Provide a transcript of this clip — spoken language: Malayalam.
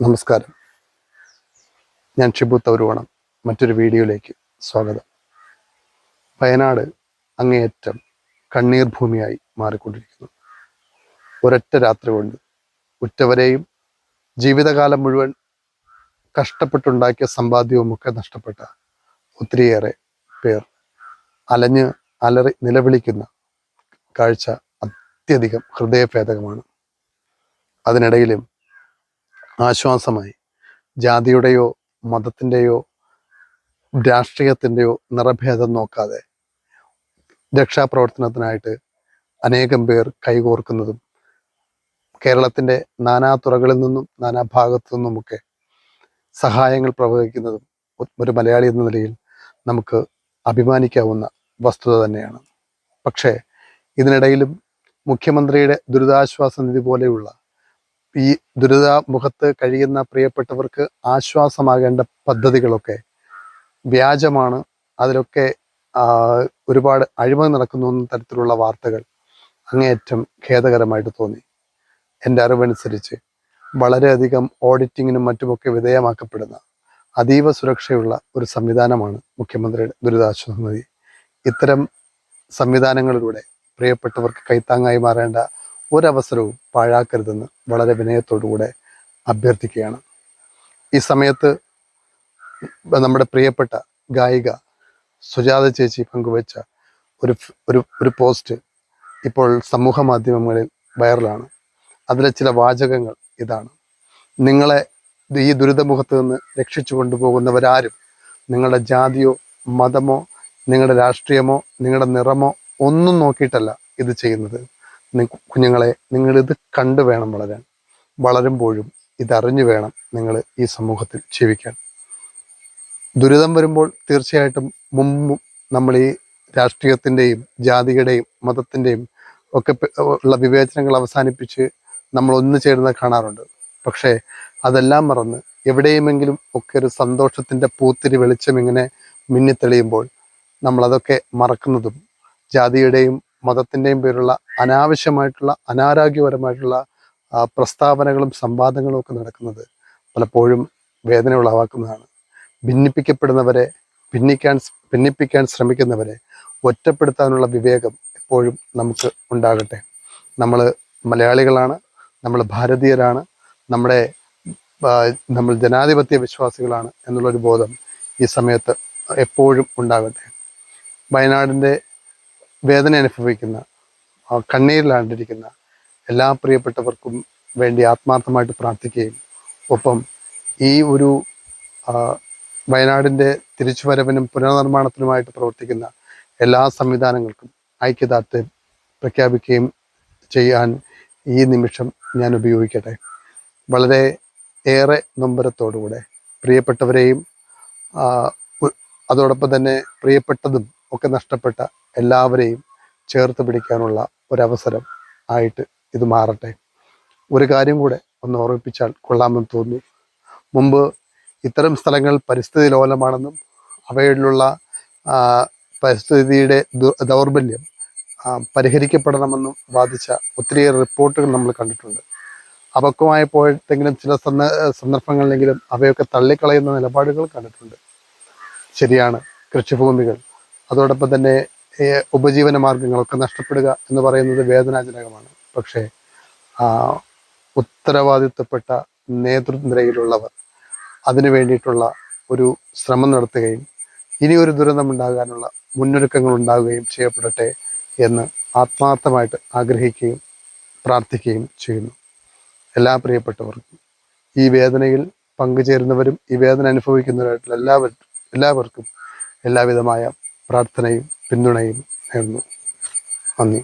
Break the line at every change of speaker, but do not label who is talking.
നമസ്കാരം. ഞാൻ ഷിബു തൗരുവണം. മറ്റൊരു വീഡിയോയിലേക്ക് സ്വാഗതം. വയനാട് അങ്ങേയറ്റം കണ്ണീർ ഭൂമിയായി മാറിക്കൊണ്ടിരിക്കുന്നു. ഒരൊറ്റ രാത്രി കൊണ്ട് ഉറ്റവരെയും ജീവിതകാലം മുഴുവൻ കഷ്ടപ്പെട്ടുണ്ടാക്കിയ സമ്പാദ്യവുമൊക്കെ നഷ്ടപ്പെട്ട ഒത്തിരിയേറെ പേർ അലഞ്ഞ് അലറി നിലവിളിക്കുന്ന കാഴ്ച അത്യധികം ഹൃദയഭേദകമാണ്. അതിനിടയിലും ആശ്വാസമായി ജാതിയുടെയോ മതത്തിൻ്റെയോ രാഷ്ട്രീയത്തിൻ്റെയോ നിറഭേദം നോക്കാതെ രക്ഷാപ്രവർത്തനത്തിനായിട്ട് അനേകം പേർ കൈകോർക്കുന്നതും കേരളത്തിൻ്റെ നാനാ തുറകളിൽ നിന്നും നാനാ ഭാഗത്തു നിന്നുമൊക്കെ സഹായങ്ങൾ പ്രവഹിക്കുന്നതും ഒരു മലയാളി എന്ന നിലയിൽ നമുക്ക് അഭിമാനിക്കാവുന്ന വസ്തുത തന്നെയാണ്. പക്ഷേ ഇതിനിടയിലും മുഖ്യമന്ത്രിയുടെ ദുരിതാശ്വാസ നിധി പോലെയുള്ള ഈ ദുരിതമുഖത്ത് കഴിയുന്ന പ്രിയപ്പെട്ടവർക്ക് ആശ്വാസമാകേണ്ട പദ്ധതികളൊക്കെ വ്യാജമാണ്. അതിലൊക്കെ ഒരുപാട് അഴിമതി നടക്കുന്നു എന്ന തരത്തിലുള്ള വാർത്തകൾ അങ്ങേയറ്റം ഖേദകരമായിട്ട് തോന്നി. എൻ്റെ അറിവനുസരിച്ച് വളരെയധികം ഓഡിറ്റിങ്ങിനും മറ്റുമൊക്കെ വിധേയമാക്കപ്പെടുന്ന അതീവ സുരക്ഷയുള്ള ഒരു സംവിധാനമാണ് മുഖ്യമന്ത്രിയുടെ ദുരിതാശ്വാസ നിധി. ഇത്തരം സംവിധാനങ്ങളിലൂടെ പ്രിയപ്പെട്ടവർക്ക് കൈത്താങ്ങായി മാറേണ്ട ഒരവസരവും പാഴാക്കരുതെന്ന് വളരെ വിനയത്തോടുകൂടെ അഭ്യർത്ഥിക്കുകയാണ്. ഈ സമയത്ത് നമ്മുടെ പ്രിയപ്പെട്ട ഗായിക സുജാത ചേച്ചി പങ്കുവച്ച ഒരു പോസ്റ്റ് ഇപ്പോൾ സമൂഹ മാധ്യമങ്ങളിൽ വൈറലാണ്. അതിലെ ചില വാചകങ്ങൾ ഇതാണ്: നിങ്ങളെ ഈ ദുരിതമുഖത്ത് നിന്ന് രക്ഷിച്ചു കൊണ്ടുപോകുന്നവരാരും നിങ്ങളുടെ ജാതിയോ മതമോ നിങ്ങളുടെ രാഷ്ട്രീയമോ നിങ്ങളുടെ നിറമോ ഒന്നും നോക്കിയിട്ടല്ല ഇത് ചെയ്യുന്നത്. കുഞ്ഞുങ്ങളെ, നിങ്ങളിത് കണ്ടു വേണം വളരാൻ. വളരുമ്പോഴും ഇതറിഞ്ഞു വേണം നിങ്ങൾ ഈ സമൂഹത്തിൽ ജീവിക്കാൻ. ദുരിതം വരുമ്പോൾ തീർച്ചയായിട്ടും മുമ്പും നമ്മൾ ഈ രാഷ്ട്രീയത്തിൻ്റെയും ജാതിയുടെയും മതത്തിൻ്റെയും ഒക്കെ ഉള്ള വിവേചനങ്ങൾ അവസാനിപ്പിച്ച് നമ്മൾ ഒന്നു ചേരുന്നത് കാണാറുണ്ട്. പക്ഷേ അതെല്ലാം മറന്ന് എവിടെയുമെങ്കിലും ഒക്കെ ഒരു സന്തോഷത്തിൻ്റെ പൂത്തിരി വെളിച്ചം ഇങ്ങനെ മിന്നിത്തെളിയുമ്പോൾ നമ്മളതൊക്കെ മറക്കുന്നതും ജാതിയുടെയും മതത്തിൻ്റെയും പേരുള്ള അനാവശ്യമായിട്ടുള്ള അനാരോഗ്യപരമായിട്ടുള്ള പ്രസ്താവനകളും സംവാദങ്ങളും ഒക്കെ പലപ്പോഴും വേദന ഉളവാക്കുന്നതാണ്. ഭിന്നിപ്പിക്കപ്പെടുന്നവരെ ഭിന്നിപ്പിക്കാൻ ശ്രമിക്കുന്നവരെ ഒറ്റപ്പെടുത്താനുള്ള വിവേകം എപ്പോഴും നമുക്ക് ഉണ്ടാകട്ടെ. നമ്മൾ മലയാളികളാണ്, നമ്മൾ ഭാരതീയരാണ്, നമ്മൾ ജനാധിപത്യ വിശ്വാസികളാണ് എന്നുള്ളൊരു ബോധം ഈ സമയത്ത് എപ്പോഴും ഉണ്ടാകട്ടെ. വയനാടിൻ്റെ വേദന അനുഭവിക്കുന്ന കണ്ണീരിലാണ്ടിരിക്കുന്ന എല്ലാ പ്രിയപ്പെട്ടവർക്കും വേണ്ടി ആത്മാർത്ഥമായിട്ട് പ്രാർത്ഥിക്കുകയും ഒപ്പം ഈ ഒരു വയനാടിൻ്റെ തിരിച്ചുവരവിനും പുനർനിർമ്മാണത്തിനുമായിട്ട് പ്രവർത്തിക്കുന്ന എല്ലാ സംവിധാനങ്ങൾക്കും ഐക്യദാർഢ്യം പ്രഖ്യാപിക്കുകയും ചെയ്യാൻ ഈ നിമിഷം ഞാൻ ഉപയോഗിക്കട്ടെ. വളരെ ഏറെ നൊമ്പരത്തോടുകൂടെ പ്രിയപ്പെട്ടവരെയും അതോടൊപ്പം തന്നെ പ്രിയപ്പെട്ടതും ഒക്കെ നഷ്ടപ്പെട്ട എല്ലാവരെയും ചേർത്ത് പിടിക്കാനുള്ള ഒരവസരം ആയിട്ട് ഇത് മാറട്ടെ. ഒരു കാര്യം കൂടെ ഒന്ന് ഓർമ്മിപ്പിച്ചാൽ കൊള്ളാമെന്ന് തോന്നുന്നു. മുമ്പ് ഇത്തരം സ്ഥലങ്ങൾ പരിസ്ഥിതി ലോലമാണെന്നും അവയിലുള്ള പരിസ്ഥിതിയുടെ ദൗർബല്യം പരിഹരിക്കപ്പെടണമെന്നും വാദിച്ച ഒത്തിരിയേറെ റിപ്പോർട്ടുകൾ നമ്മൾ കണ്ടിട്ടുണ്ട്. അപക്വമായപ്പോഴത്തെങ്കിലും ചില സന്ദർഭങ്ങളിലെങ്കിലും അവയൊക്കെ തള്ളിക്കളയുന്ന നിലപാടുകൾ കണ്ടിട്ടുണ്ട്. ശരിയാണ്, കൃഷിഭൂമികൾ അതോടൊപ്പം തന്നെ ഉപജീവന മാർഗങ്ങളൊക്കെ നഷ്ടപ്പെടുക എന്ന് പറയുന്നത് വേദനാജനകമാണ്. പക്ഷേ ഉത്തരവാദിത്വപ്പെട്ട നേതൃനിരയിലുള്ളവർ അതിനു വേണ്ടിയിട്ടുള്ള ഒരു ശ്രമം നടത്തുകയും ഇനിയൊരു ദുരന്തമുണ്ടാകാനുള്ള മുന്നൊരുക്കങ്ങൾ ഉണ്ടാകുകയും ചെയ്യപ്പെടട്ടെ എന്ന് ആത്മാർത്ഥമായിട്ട് ആഗ്രഹിക്കുകയും പ്രാർത്ഥിക്കുകയും ചെയ്യുന്നു. എല്ലാ പ്രിയപ്പെട്ടവർക്കും, ഈ വേദനയിൽ പങ്കുചേരുന്നവരും ഈ വേദന അനുഭവിക്കുന്നവരായിട്ടുള്ള എല്ലാവർക്കും എല്ലാവിധമായ പ്രാർത്ഥനയും പിന്തുണയും നേരുന്നു. നന്ദി.